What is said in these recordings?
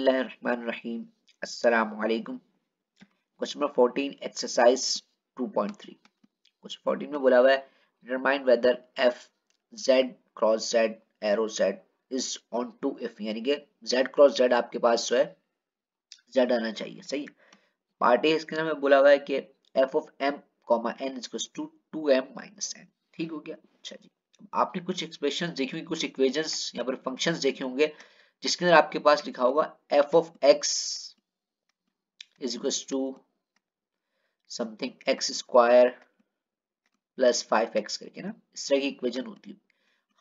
बिस्मिल्लाहिर्रहमानिर्रहीम। अस्सलामुअलैकुम। Question number 14 exercise 2.3। Question 14 में बोला हुआ है determine whether f z cross z arrow z is onto if, यानी कि जेड क्रॉस जेड आपके पास जो है जेड आना चाहिए। सही है। पार्ट ए इसके में बोला हुआ है कि f of m comma n is to 2m minus n. ठीक हो गया। अच्छा जी, आपने कुछ एक्सप्रेशन देखी हुई, कुछ इक्वेशंस या फिर फंक्शंस देखे होंगे जिसके अंदर आपके पास लिखा होगा f of x is equals to something x square plus 5x करके ना, इस तरह की इक्वेशन होती है।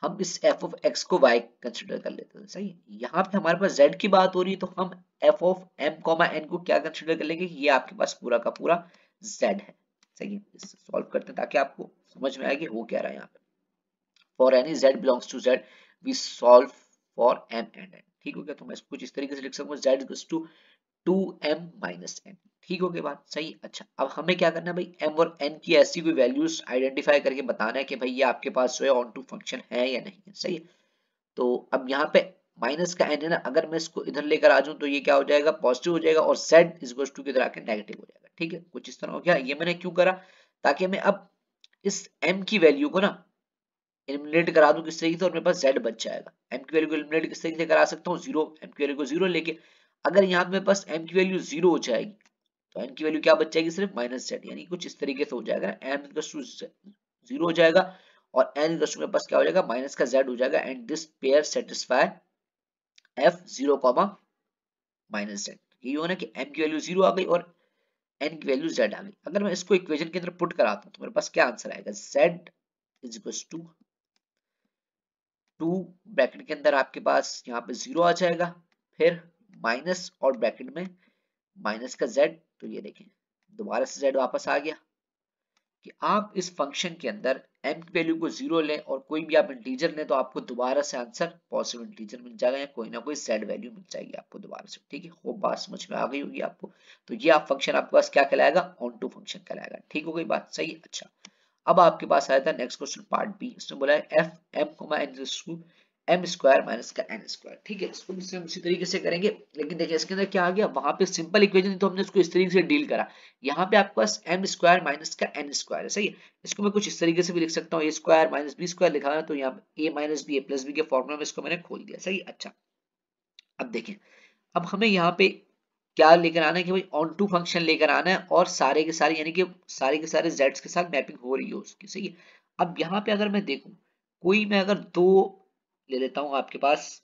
हम इस f of x को y कंसिडर कर लेते हैं। सही। यहाँ पे हमारे पास z की बात हो रही है तो हम f of m, n को क्या कंसिडर कर लेंगे, ये आपके पास पूरा का पूरा z है। सही है। इसे सॉल्व करते हैं ताकि आपको समझ में आए कि हो क्या रहा है यहाँ पे। For any z belongs to z we solve for m and n। ठीक हो गया। तो मैं इसको कुछ इस तरीके से लिख सकूंगा z equals to 2m minus n। ठीक हो गया बात। सही। अच्छा, अब हमें क्या करना है भाई, m और n की ऐसी कोई वैल्यूज आइडेंटिफाई करके बताना है कि भाई ये आपके पास जो है ऑन टू फंक्शन है या नहीं है। सही है। तो अब यहाँ पे माइनस का n है ना, अगर मैं इसको इधर लेकर आ जाऊं तो ये क्या हो जाएगा, पॉजिटिव हो जाएगा और z इक्वल टू किधर आके नेगेटिव हो जाएगा। ठीक है, कुछ इस तरह हो गया। ये मैंने क्यों करा, ताकि मैं अब इस m की वैल्यू को ना एलिमिनेट करा दूं किस तरीके से, और मेरे पास z बच जाएगा। m की वैल्यू को एलिमिनेट किस तरीके से करा सकता हूँ, जीरो, m की वैल्यू को जीरो लेके। अगर यहाँ पे मेरे पास m की वैल्यू जीरो हो जाएगी तो n की वैल्यू क्या बच जाएगी, सिर्फ माइनस z, यानी कुछ इस तरीके से हो जाएगा ना, m इक्वल्स टू जीरो हो जाएगा और n इक्वल्स टू मेरे पास क्या हो जाएगा, माइनस का z हो जाएगा। And this pair satisfy f zero comma minus z। ये हो ना कि m की वैल्यू जीरो आ गई और n की वैल्यू z आ गई। अगर मैं इसको इक्वेशन के अंदर पुट कराता हूँ तो मेरे पास क्या आंसर आएगा, z is equals to 2 bracket के अंदर आपके पास यहाँ पे जीरो आ जाएगा, फिर माइनस और ब्रैकेट में माइनस का z। तो ये देखें दोबारा से z वापस आ गया कि आप इस फंक्शन के अंदर m की वैल्यू को जीरो लें और कोई भी आप इंटीजर लें तो आपको दोबारा से आंसर पॉजिटिव इंटीजर मिल जाएगा या कोई ना कोई z वैल्यू मिल जाएगी आपको दोबारा से। ठीक है, वो बात समझ में आ गई होगी आपको। तो ये आप फंक्शन आपके पास क्या कहलाएगा, ऑन टू फंक्शन कहलाएगा। ठीक हो गई बात। सही है। अच्छा, अब आपके पास आया था नेक्स्ट क्वेश्चन पार्ट बी। इसमें बोला है f m comma n m square minus का एन स्क्वायर। ठीक है, इसको भी हम उसी तरीके से करेंगे, लेकिन देखिए इसके अंदर क्या आ गया, वहां पे सिंपल इक्वेशन तो हमने उसको इस तरीके से डील करा। यहाँ पे आपके पास एम स्क्वायर माइनस का एन स्क्वायर है। सही है। इसको मैं कुछ इस तरीके से भी लिख सकता हूँ, ए स्क्वायर माइनस बी स्क्वायर लिखा है तो यहाँ पे ए माइनस बी ए प्लस बी के फॉर्मूला में इसको मैंने खोल दिया। सही। अच्छा, अब देखिए, अब हमें यहाँ पे क्या लेकर आना है कि भाई ऑन टू फंक्शन लेकर आना है और सारे के सारे, यानी कि सारे के सारे जेड्स के साथ मैपिंग हो रही है उसकी। सही है। अब यहाँ पे अगर मैं देखूं, कोई मैं अगर दो ले लेता हूँ आपके पास,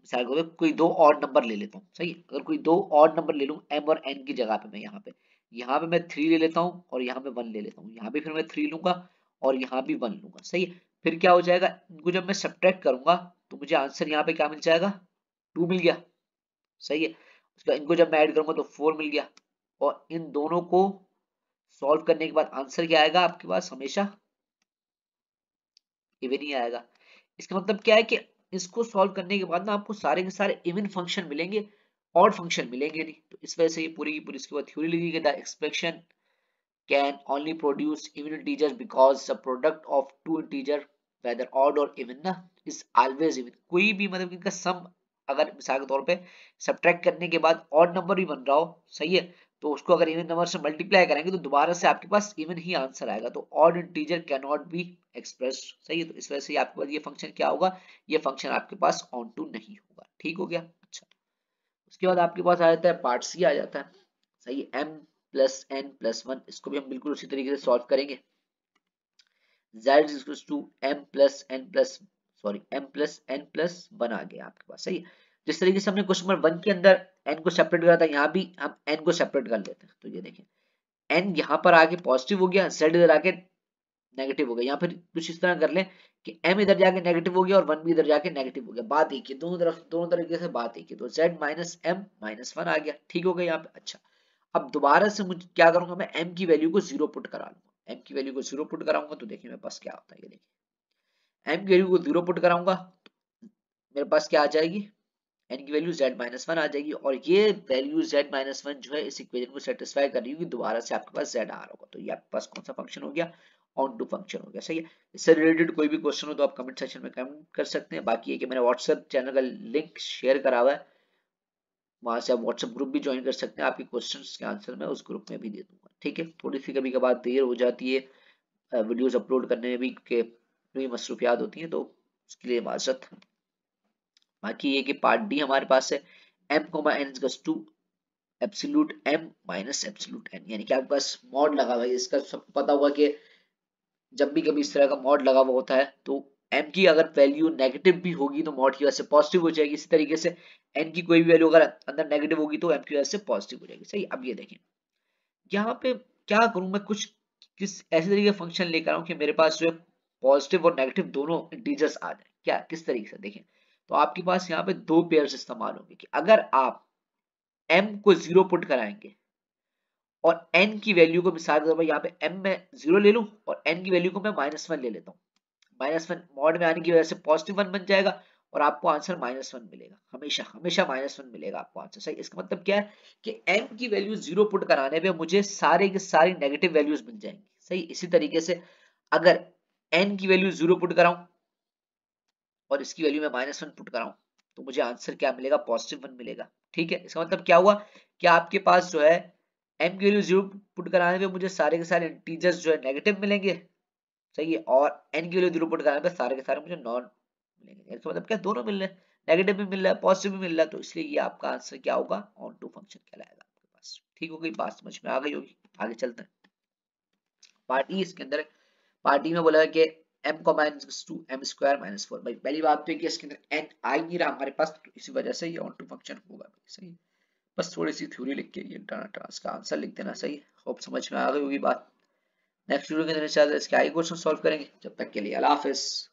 मिसाल के कोई दो ऑड नंबर ले लेता हूँ। सही है। अगर कोई दो ऑड नंबर ले लूँ m और n की जगह पे, मैं यहाँ पे मैं 3 ले लेता हूँ और यहाँ पे 1 ले लेता हूँ, यहाँ पे फिर मैं 3 लूंगा और यहाँ भी 1 लूंगा। सही है। फिर क्या हो जाएगा, इनको जब मैं सब्ट्रैक्ट करूंगा तो मुझे आंसर यहाँ पे क्या मिल जाएगा, 2 मिल गया। सही है। उसका इनको जब मैं ऐड करूंगा तो 4 मिल गया और इन दोनों को सॉल्व करने के बाद आंसर क्या आएगा आपके पास, हमेशा इवन ही आएगा। इसका मतलब क्या है कि इसको सॉल्व करने के बाद ना आपको सारे के सारे इवन फंक्शन मिलेंगे, ऑड फंक्शन मिलेंगे नहीं। तो इस वजह से ये पूरी की पूरी इसके बाद थ्योरी लिखी गई, the expression can only produce even integer because the product of two integer whether odd और इवन ना इज ऑलवेज इवन। कोई भी मतलब इनका सम अगर मिसाल के तौर पे सब्ट्रैक्ट करने के बाद ऑड नंबर भी बन रहा हो, सही है, तो उसको अगर इवन नंबर से मल्टीप्लाई करेंगे तो दोबारा से आपके पास इवन ही आंसर आएगा। तो odd integer can not be express. सही है। तो इस वजह से आपके पास ये फंक्शन क्या होगा, ये फंक्शन आपके पास ऑन टू नहीं होगा। ठीक हो गया। अच्छा, उसके बाद आपके पास आ जाता है पार्ट सी आ जाता है। सही है। m plus n plus one, इसको भी हम बिल्कुल उसी तरीके से सॉल्व करेंगे। z is equal to m plus n plus m plus n plus one आ गया आपके पास। सही है। जिस तरीके से हमने क्वेश्चन नंबर 1 के अंदर n को सेपरेट करा था, यहाँ भी हम n को सेपरेट कर लेते हैं। तो ये देखिए n यहाँ पर आके पॉजिटिव हो गया, z इधर आके नेगेटिव हो गया, या फिर कुछ इस तरह कर लें कि m इधर जाके नेगेटिव हो गया और 1 भी इधर जाके नेगेटिव हो गया। बात एक ही, दोनों तरीके से बात एक ही। तो z minus m minus one आ गया। ठीक हो गया यहाँ पे। अच्छा, अब दोबारा से मुझे क्या करूंगा, मैं m की वैल्यू को जीरो पुट करा लूंगा। m की वैल्यू को जीरो पुट कराऊंगा तो देखिए मेरे पास क्या होता है, ये देखिए m की वैल्यू को जीरो पुट कराऊंगा मेरे पास क्या आ जाएगी, n की वैल्यू z माइनस वन आ जाएगी और ये वैल्यू z माइनस वन जो है इस इक्वेशन को सेटिस्फाई कर रही होगी, दोबारा से आपके पास z आ रहा होगा। तो ये आपके पास कौन सा फंक्शन हो गया, ऑन टू फंक्शन हो गया। सही है। इससे रिलेटेड कोई भी क्वेश्चन हो तो आप कमेंट सेक्शन में कमेंट कर सकते हैं। बाकी ये कि मैंने व्हाट्सएप चैनल का लिंक शेयर करा हुआ है, वहां से आप व्हाट्सएप ग्रुप भी ज्वाइन कर सकते हैं, आपके क्वेश्चंस के आंसर मैं उस ग्रुप में भी दे दूंगा। ठीक है, थोड़ी सी कभी कभार देर हो जाती है वीडियोस अपलोड करने में भी, के भी मसरूफियात होती हैं, तो उसके लिए माजरत। बाकी ये कि पार्ट डी हमारे पास है m n to absolute m minus absolute n, यानी कि आपके पास मॉड लगा हुआ है। इसका सबको पता होगा कि जब भी कभी इस तरह का मॉड लगा हुआ होता है तो m की अगर वैल्यू नेगेटिव भी होगी तो मॉड की वजह से पॉजिटिव हो जाएगी। इसी तरीके से n की कोई भी वैल्यू अगर अंदर नेगेटिव होगी तो m की वजह से पॉजिटिव हो जाएगी। सही, अब ये देखें यहाँ पे क्या करूं मैं, कुछ किस ऐसे तरीके का फंक्शन लेकर आऊं कि मेरे पास जो है पॉजिटिव और नेगेटिव दोनों इंटीजर्स आ जाए। क्या किस तरीके से देखें, तो आपके पास यहाँ पे दो पेयर्स इस्तेमाल होंगे कि अगर आप m को 0 पुट कराएंगे और n की वैल्यू को, मिसाल के तौर पर यहाँ पे m में 0 ले लूं और n की वैल्यू को मैं -1 ले लेता हूँ, -1 मॉड में आने की वजह से +1 बन जाएगा और आपको आंसर -1 मिलेगा। हमेशा हमेशा -1 मिलेगा आपको आंसर। सही, इसका मतलब क्या है कि m की वैल्यू 0 पुट कराने पे मुझे सारे के सारे नेगेटिव वैल्यूज मिल जाएंगी। सही, इसी तरीके से अगर n की वैल्यू 0 पुट कराऊं और इसकी वैल्यू में -1 पुट कराऊं तो मुझे आंसर क्या मिलेगा, +1 मिलेगा। ठीक है, इसका मतलब क्या हुआ कि आपके पास जो है m की वैल्यू 0 पुट कराने पे मुझे सारे के सारे इंटीजर्स जो है नेगेटिव मिलेंगे। सही है, और n की वैल्यू 0 पुट कराने पे सारे के सारे मुझे नॉन मिलेंगे। इसका मतलब क्या, दोनों मिल रहे हैं, नेगेटिव भी मिल रहा है पॉजिटिव भी मिल रहा है, तो इसलिए ये आपका आंसर क्या होगा, ऑन टू फंक्शन कहलाएगा आपके पास। ठीक हो गई बात, समझ में आ गई होगी। आगे चलते हैं पार्टी इसके अंदर। पार्टी में बोला है कि m को -2m² - 4। भाई पहली बात तो है कि इसके अंदर n आ ही नहीं रहा हमारे पास, तो इसी वजह से ये ऑन टू फंक्शन होगा। सही, बस थोड़ी सी थ्योरी लिख के ये टास्क का आंसर लिख देना। सही, होप समझ में आ गई होगी बात। नेक्स्ट वीडियो के अंदर इंशाल्लाह इसके आगे क्वेश्चन सॉल्व करेंगे। जब तक के लिए अल्लाह हाफिज।